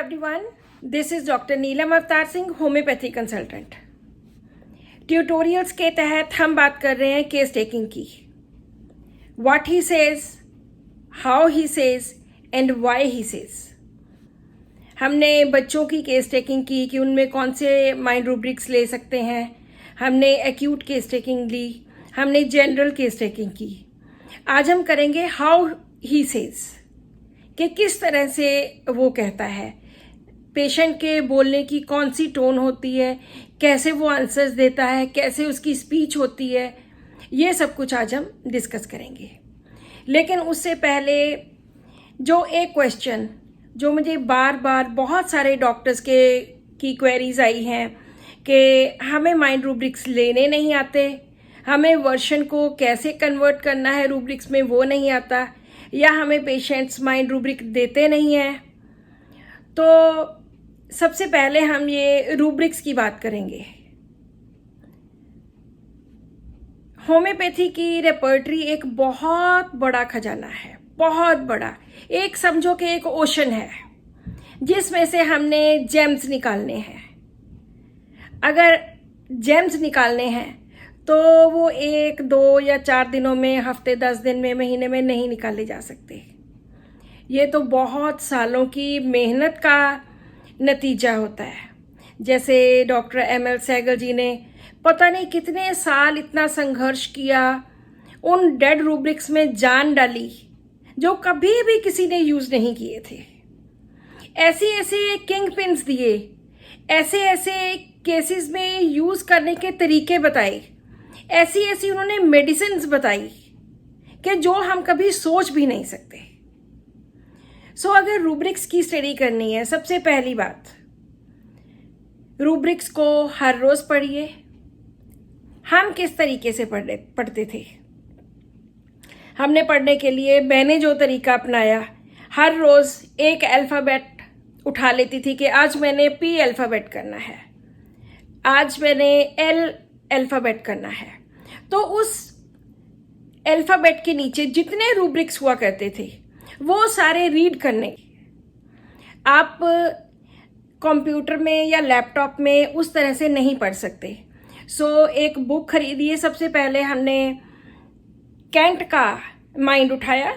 everyone, this is doctor Neelam Avtar Singh, homeopathy consultant. Tutorials के तहत हम बात कर रहे हैं केस टेकिंग की। What he says, how he says and why he says. हमने बच्चों की केस टेकिंग की कि उनमें कौन से माइंड रूब्रिक्स ले सकते हैं, हमने एक्यूट केस टेकिंग ली, हमने जनरल केस टेकिंग की। आज हम करेंगे हाउ ही सेज, कि किस तरह से वो कहता है, पेशेंट के बोलने की कौन सी टोन होती है, कैसे वो आंसर्स देता है, कैसे उसकी स्पीच होती है, ये सब कुछ आज हम डिस्कस करेंगे। लेकिन उससे पहले जो एक क्वेश्चन जो मुझे बार बार बहुत सारे डॉक्टर्स की क्वेरीज आई हैं कि हमें माइंड रूब्रिक्स लेने नहीं आते, हमें वर्शन को कैसे कन्वर्ट करना है रूब्रिक्स में वो नहीं आता, या हमें पेशेंट्स माइंड रूब्रिक देते नहीं हैं। तो सबसे पहले हम ये रूब्रिक्स की बात करेंगे। होम्योपैथी की रेपर्टरी एक बहुत बड़ा खजाना है, बहुत बड़ा। एक समझो कि एक ओशन है जिसमें से हमने जेम्स निकालने हैं। अगर जेम्स निकालने हैं तो वो 1, 2 या 4 दिनों में, हफ्ते 10 दिन में, महीने में नहीं निकाले जा सकते। ये तो बहुत सालों की मेहनत का नतीजा होता है। जैसे डॉक्टर एमएल सहगल जी ने पता नहीं कितने साल इतना संघर्ष किया, उन डेड रूब्रिक्स में जान डाली जो कभी भी किसी ने यूज नहीं किए थे। ऐसे ऐसे किंग पिन्स दिए, ऐसे ऐसे केसेस में यूज करने के तरीके बताए, ऐसी ऐसी उन्होंने मेडिसिन्स बताई कि जो हम कभी सोच भी नहीं सकते। सो अगर रूब्रिक्स की स्टडी करनी है, सबसे पहली बात, रूब्रिक्स को हर रोज पढ़िए। हम किस तरीके से पढ़ते थे? हमने पढ़ने के लिए मैंने जो तरीका अपनाया, हर रोज एक अल्फ़ाबेट उठा लेती थी कि आज मैंने पी अल्फ़ाबेट करना है, आज मैंने एल अल्फ़ाबेट करना है। तो उस अल्फ़ाबेट के नीचे जितने रूब्रिक्स हुआ करते थे वो सारे रीड करने। आप कंप्यूटर में या लैपटॉप में उस तरह से नहीं पढ़ सकते। सो एक बुक खरीदिए। सबसे पहले हमने कैंट का माइंड उठाया।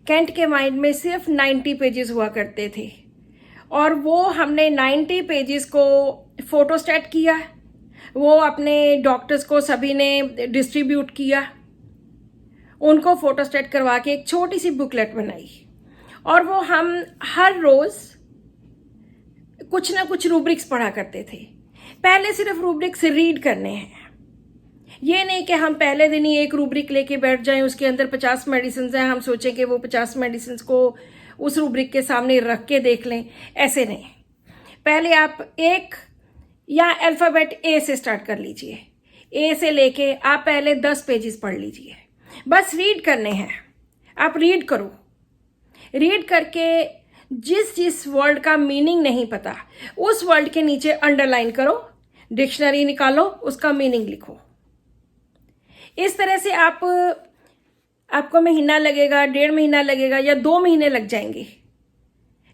कैंट के माइंड में सिर्फ 90 पेजेस हुआ करते थे और वो हमने 90 पेजेस को फोटोस्टैट किया, वो अपने डॉक्टर्स को सभी ने डिस्ट्रीब्यूट किया, उनको फोटोस्टेट करवा के एक छोटी सी बुकलेट बनाई और वो हम हर रोज कुछ ना कुछ रूब्रिक्स पढ़ा करते थे। पहले सिर्फ रूब्रिक्स रीड करने हैं, ये नहीं कि हम पहले दिन ही एक रूब्रिक लेके बैठ जाएं, उसके अंदर 50 मेडिसिन हैं, हम सोचें कि वो 50 मेडिसिन को उस रूब्रिक के सामने रख के देख लें। ऐसे नहीं, पहले आप एक या अल्फ़ाबेट ए से स्टार्ट कर लीजिए। ए से लेके आप पहले 10 पेजेस पढ़ लीजिए, बस रीड करने हैं। आप रीड करो, रीड करके जिस जिस वर्ड का मीनिंग नहीं पता उस वर्ड के नीचे अंडरलाइन करो, डिक्शनरी निकालो, उसका मीनिंग लिखो। इस तरह से आपको महीना लगेगा, 1.5 महीना लगेगा या 2 महीने लग जाएंगे,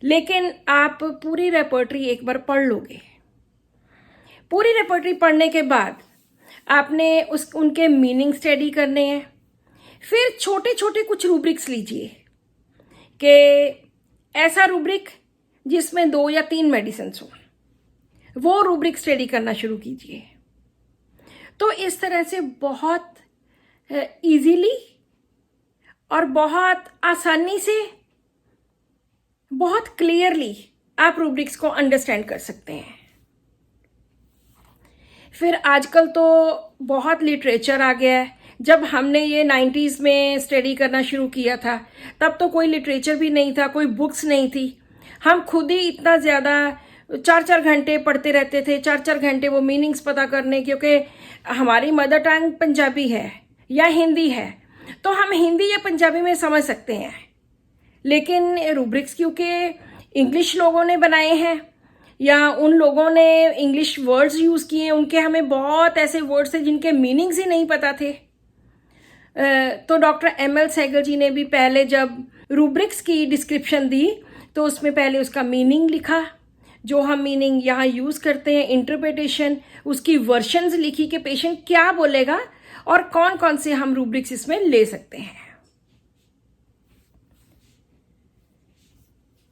लेकिन आप पूरी रेपर्टरी एक बार पढ़ लोगे। पूरी रेपर्टरी पढ़ने के बाद आपने उनके मीनिंग स्टडी करने हैं। फिर छोटे छोटे कुछ रूब्रिक्स लीजिए कि ऐसा रूब्रिक जिसमें 2 या 3 मेडिसिन हो, वो रूब्रिक स्टडी करना शुरू कीजिए। तो इस तरह से बहुत इजीली और बहुत आसानी से, बहुत क्लियरली आप रूब्रिक्स को अंडरस्टैंड कर सकते हैं। फिर आजकल तो बहुत लिटरेचर आ गया है। जब हमने ये 90s में स्टडी करना शुरू किया था तब तो कोई लिटरेचर भी नहीं था, कोई बुक्स नहीं थी। हम खुद ही इतना ज़्यादा 4-4 घंटे पढ़ते रहते थे, 4-4 घंटे वो मीनिंग्स पता करने, क्योंकि हमारी मदर टंग पंजाबी है या हिंदी है तो हम हिंदी या पंजाबी में समझ सकते हैं। लेकिन रूब्रिक्स क्योंकि इंग्लिश लोगों ने बनाए हैं या उन लोगों ने इंग्लिश वर्ड्स यूज़ किए, उनके हमें बहुत ऐसे वर्ड्स थे जिनके मीनिंग्स ही नहीं पता थे। तो डॉक्टर एमएल सहगल जी ने भी पहले जब रूब्रिक्स की डिस्क्रिप्शन दी तो उसमें पहले उसका मीनिंग लिखा, जो हम मीनिंग यहाँ यूज़ करते हैं, इंटरप्रिटेशन, उसकी वर्शंस लिखी कि पेशेंट क्या बोलेगा और कौन कौन से हम रूब्रिक्स इसमें ले सकते हैं।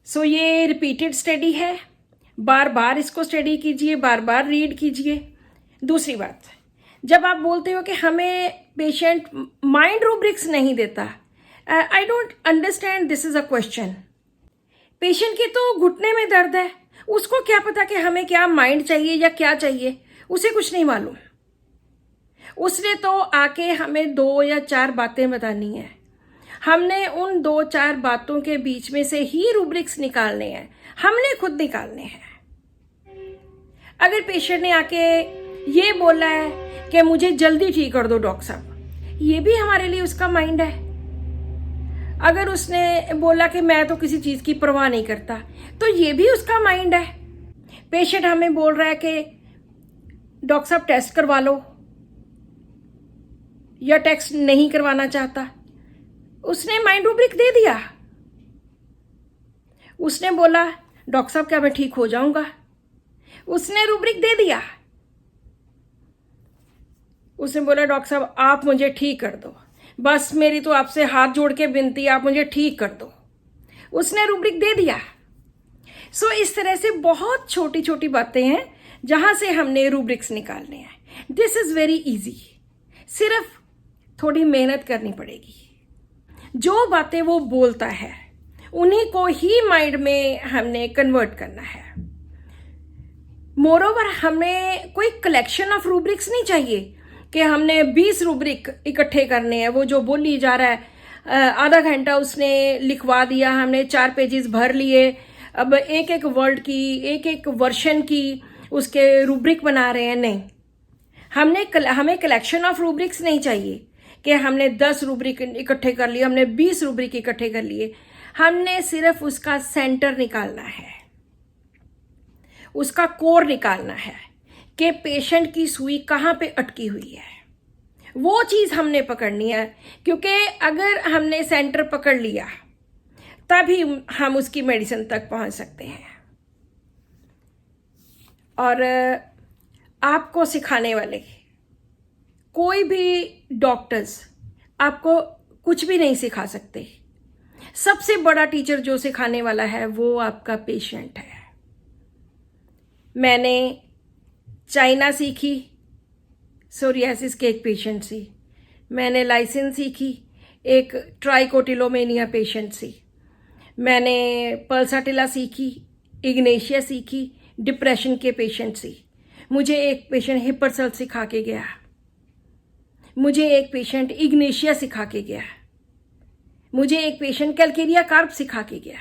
सो ये रिपीटेड स्टडी है, बार बार इसको स्टडी कीजिए, बार बार रीड कीजिए। दूसरी बात, जब आप बोलते हो कि हमें पेशेंट माइंड रूब्रिक्स नहीं देता, I don't understand this is a question. Patient के तो घुटने में दर्द है, उसको क्या पता कि हमें क्या माइंड चाहिए या क्या चाहिए, उसे कुछ नहीं मालूम। उसने तो आके हमें 2 या 4 बातें बतानी है, हमने उन 2-4 बातों के बीच में से ही रूब्रिक्स निकालने हैं, हमने खुद निकालने हैं। अगर पेशेंट ने आके ये बोला है कि मुझे जल्दी ठीक कर दो डॉक्टर साहब, ये भी हमारे लिए उसका माइंड है। अगर उसने बोला कि मैं तो किसी चीज़ की परवाह नहीं करता, तो ये भी उसका माइंड है। पेशेंट हमें बोल रहा है कि डॉक्टर साहब टेस्ट करवा लो, या टेस्ट नहीं करवाना चाहता, उसने माइंड रूब्रिक दे दिया। उसने बोला डॉक्टर साहब क्या मैं ठीक हो जाऊंगा, उसने रूब्रिक दे दिया। उसने बोला डॉक्टर साहब आप मुझे ठीक कर दो, बस मेरी तो आपसे हाथ जोड़ के विनती, आप मुझे ठीक कर दो, उसने रूब्रिक दे दिया। सो इस तरह से बहुत छोटी छोटी बातें हैं जहां से हमने रूब्रिक्स निकालने हैं। दिस इज वेरी इजी, सिर्फ थोड़ी मेहनत करनी पड़ेगी। जो बातें वो बोलता है उन्हीं को ही माइंड में हमने कन्वर्ट करना है। मोरोवर हमें कोई कलेक्शन ऑफ रूब्रिक्स नहीं चाहिए कि हमने 20 रूब्रिक इकट्ठे करने हैं। वो जो बोली जा रहा है आधा घंटा उसने लिखवा दिया, हमने 4 पेजेस भर लिए, अब एक एक वर्ड की, एक एक वर्शन की उसके रूब्रिक बना रहे हैं। नहीं, हमें कलेक्शन ऑफ रूब्रिक्स नहीं चाहिए कि हमने 10 रूब्रिक इकट्ठे कर लिए, हमने 20 रूब्रिक इकट्ठे कर लिए। हमने सिर्फ उसका सेंटर निकालना है, उसका कोर निकालना है कि पेशेंट की सुई कहाँ पे अटकी हुई है, वो चीज़ हमने पकड़नी है। क्योंकि अगर हमने सेंटर पकड़ लिया तभी हम उसकी मेडिसिन तक पहुंच सकते हैं। और आपको सिखाने वाले कोई भी डॉक्टर्स आपको कुछ भी नहीं सिखा सकते। सबसे बड़ा टीचर जो सिखाने वाला है वो आपका पेशेंट है। मैंने चाइना सीखी, सोरियासिस के एक पेशेंट से। मैंने लाइसेंस सीखी, एक ट्राइकोटिलोमेनिया पेशेंट से। मैंने पल्साटिला सीखी, इग्नेशिया सीखी, डिप्रेशन के पेशेंट से। मुझे एक पेशेंट हिपरसल सिखा के गया, मुझे एक पेशेंट इग्नेशिया सिखा के गया, मुझे एक पेशेंट कैलकेरिया कार्प सिखा के गया।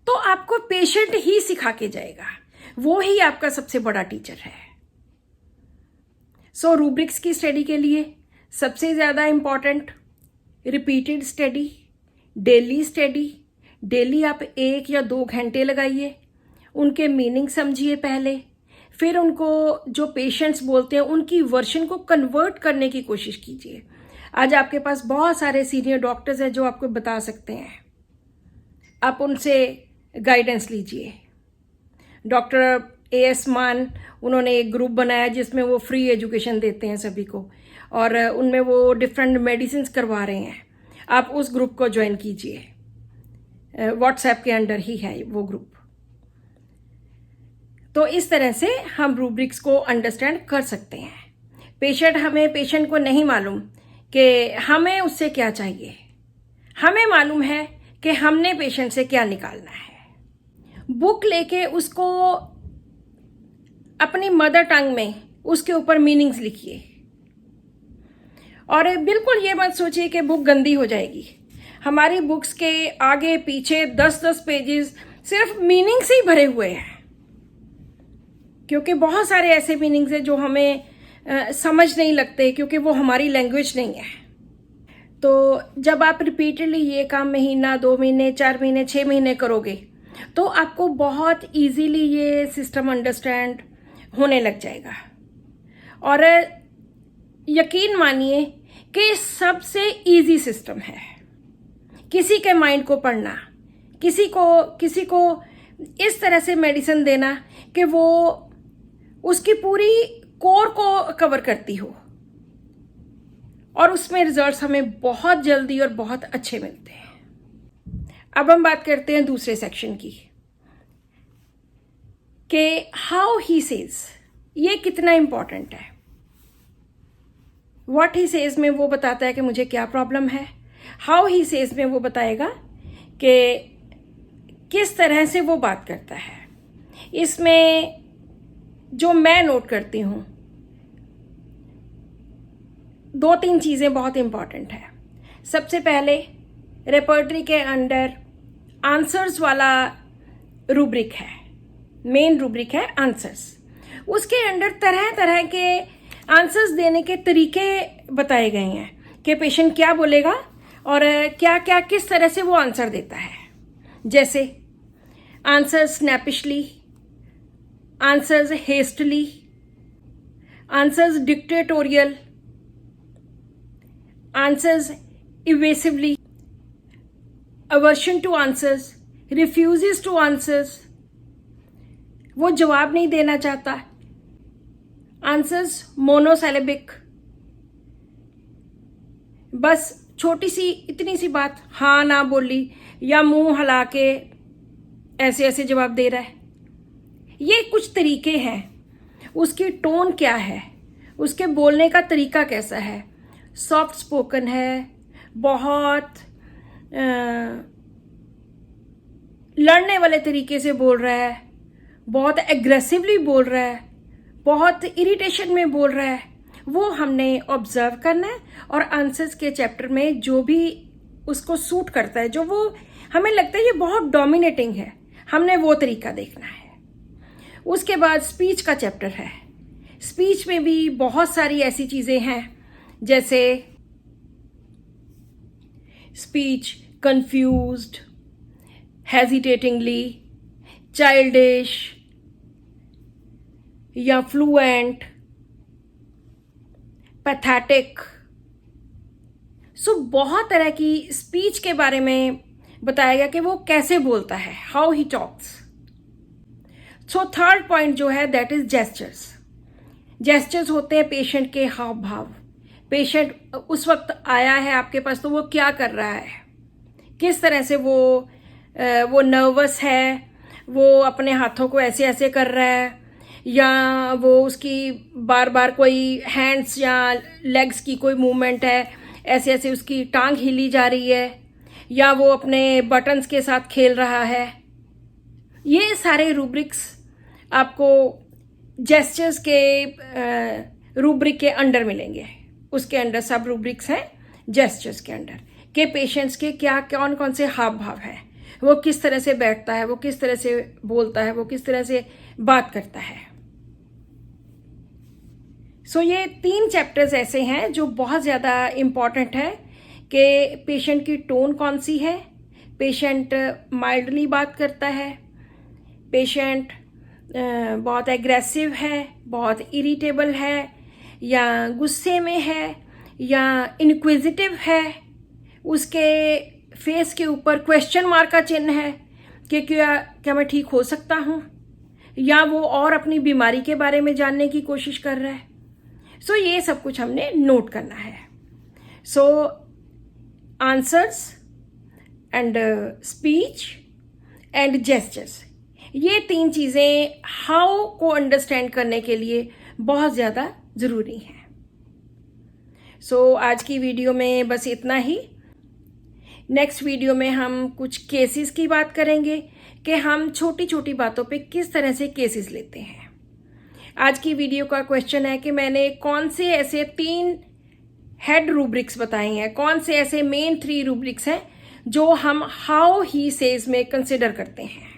तो आपको पेशेंट ही सिखा के जाएगा, वो ही आपका सबसे बड़ा टीचर है। सो रूब्रिक्स की स्टडी के लिए सबसे ज़्यादा important repeated study, daily study. Daily आप 1 या 2 घंटे लगाइए, उनके मीनिंग समझिए पहले, फिर उनको जो पेशेंट्स बोलते हैं उनकी वर्शन को कन्वर्ट करने की कोशिश कीजिए। आज आपके पास बहुत सारे सीनियर डॉक्टर्स हैं जो आपको बता सकते हैं, आप उनसे गाइडेंस लीजिए। डॉक्टर AS मान, उन्होंने एक ग्रुप बनाया जिसमें वो फ्री एजुकेशन देते हैं सभी को, और उनमें वो डिफरेंट मेडिसिन करवा रहे हैं। आप उस ग्रुप को ज्वाइन कीजिए, व्हाट्सएप के अंडर ही है वो ग्रुप। तो इस तरह से हम रूब्रिक्स को अंडरस्टैंड कर सकते हैं। पेशेंट को नहीं मालूम कि हमें उससे क्या चाहिए, हमें मालूम है कि हमने पेशेंट से क्या निकालना है। बुक लेके उसको अपनी मदर टंग में उसके ऊपर मीनिंग्स लिखिए, और बिल्कुल ये मत सोचिए कि बुक गंदी हो जाएगी। हमारी बुक्स के आगे पीछे 10-10 पेजेस सिर्फ मीनिंग से ही भरे हुए हैं, क्योंकि बहुत सारे ऐसे मीनिंग्स हैं जो हमें समझ नहीं लगते, क्योंकि वो हमारी लैंग्वेज नहीं है। तो जब आप रिपीटेडली ये काम महीना, 2 महीने, 4 महीने, 6 महीने करोगे तो आपको बहुत इजीली ये सिस्टम अंडरस्टैंड होने लग जाएगा। और यकीन मानिए कि सबसे इजी सिस्टम है, किसी के माइंड को पढ़ना, किसी को इस तरह से मेडिसिन देना कि वो उसकी पूरी कोर को कवर करती हो, और उसमें रिजल्ट्स हमें बहुत जल्दी और बहुत अच्छे मिलते हैं। अब हम बात करते हैं दूसरे सेक्शन की कि हाउ ही सेज, ये कितना इंपॉर्टेंट है। व्हाट ही सेज में वो बताता है कि मुझे क्या प्रॉब्लम है, हाउ ही सेज में वो बताएगा कि किस तरह से वो बात करता है। इसमें जो मैं नोट करती हूँ, 2-3 चीज़ें बहुत इंपॉर्टेंट है। सबसे पहले रेपर्टरी के अंडर आंसर्स वाला रूब्रिक है, मेन रूब्रिक है आंसर्स। उसके अंडर तरह तरह के आंसर्स देने के तरीके बताए गए हैं कि पेशेंट क्या बोलेगा और क्या क्या किस तरह से वो आंसर देता है। जैसे answers snappishly, answers hastily, answers dictatorial, answers evasively, aversion to answers, refuses to answers, वो जवाब नहीं देना चाहता, आंसर्स मोनोसिलेबिक, बस छोटी सी इतनी सी बात हाँ ना बोली या मुंह हिला के ऐसे ऐसे जवाब दे रहा है। ये कुछ तरीके हैं। उसकी टोन क्या है, उसके बोलने का तरीका कैसा है, सॉफ्ट स्पोकन है, बहुत लड़ने वाले तरीके से बोल रहा है, बहुत एग्रेसिवली बोल रहा है, बहुत इरिटेशन में बोल रहा है, वो हमने ऑब्जर्व करना है। और आंसर्स के चैप्टर में जो भी उसको सूट करता है, जो वो हमें लगता है ये बहुत डोमिनेटिंग है, हमने वो तरीका देखना है। उसके बाद स्पीच का चैप्टर है। स्पीच में भी बहुत सारी ऐसी चीज़ें हैं, जैसे स्पीच कंफ्यूज्ड, हेजिटेटिंगली, चाइल्डिश या फ्लुएंट, पैथेटिक। सो बहुत तरह की स्पीच के बारे में बताया गया कि वो कैसे बोलता है, how he talks. So third point जो है दैट इज जेस्चर्स। जेस्चर्स होते हैं पेशेंट के हाव भाव। पेशेंट उस वक्त आया है आपके पास तो वो क्या कर रहा है, किस तरह से वो नर्वस है, वो अपने हाथों को ऐसे ऐसे कर रहा है, या वो उसकी बार बार कोई हैंड्स या लेग्स की कोई मूवमेंट है, ऐसे ऐसे उसकी टांग हिली जा रही है, या वो अपने बटन्स के साथ खेल रहा है। ये सारे रूब्रिक्स आपको जेस्चर्स के रूब्रिक के अंडर मिलेंगे। उसके अंडर सब रूब्रिक्स हैं जेस्चर्स के अंडर के पेशेंट्स के क्या कौन कौन से हाव भाव है, वो किस तरह से बैठता है, वो किस तरह से बोलता है, वो किस तरह से बात करता है। सो ये 3 चैप्टर्स ऐसे हैं जो बहुत ज़्यादा इम्पॉर्टेंट है कि पेशेंट की टोन कौन सी है, पेशेंट माइल्डली बात करता है, पेशेंट बहुत एग्रेसिव है, बहुत इरिटेबल है, या गुस्से में है, या इनक्विजिटिव है, उसके फेस के ऊपर क्वेश्चन मार्क का चिन्ह है कि क्या मैं ठीक हो सकता हूँ, या वो और अपनी बीमारी के बारे में जानने की कोशिश कर रहा है। सो ये सब कुछ हमने नोट करना है। So answers and speech and gestures, ये 3 चीज़ें हाउ को अंडरस्टैंड करने के लिए बहुत ज़्यादा ज़रूरी हैं। सो आज की वीडियो में बस इतना ही। नेक्स्ट वीडियो में हम कुछ केसेस की बात करेंगे कि हम छोटी छोटी बातों पे किस तरह से केसेस लेते हैं। आज की वीडियो का क्वेश्चन है कि मैंने कौन से ऐसे 3 हेड रूब्रिक्स बताए हैं, कौन से ऐसे मेन 3 रूब्रिक्स हैं जो हम हाउ ही सेज में कंसिडर करते हैं।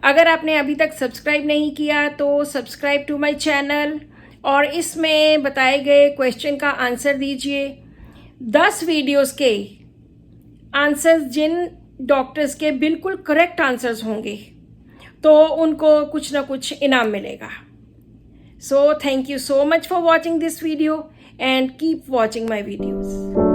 अगर आपने अभी तक सब्सक्राइब नहीं किया तो सब्सक्राइब टू माय चैनल और इसमें बताए गए क्वेश्चन का आंसर दीजिए। 10 वीडियोस के आंसर्स जिन डॉक्टर्स के बिल्कुल करेक्ट आंसर्स होंगे तो उनको कुछ ना कुछ इनाम मिलेगा। So thank you so much for watching this video and keep watching my videos.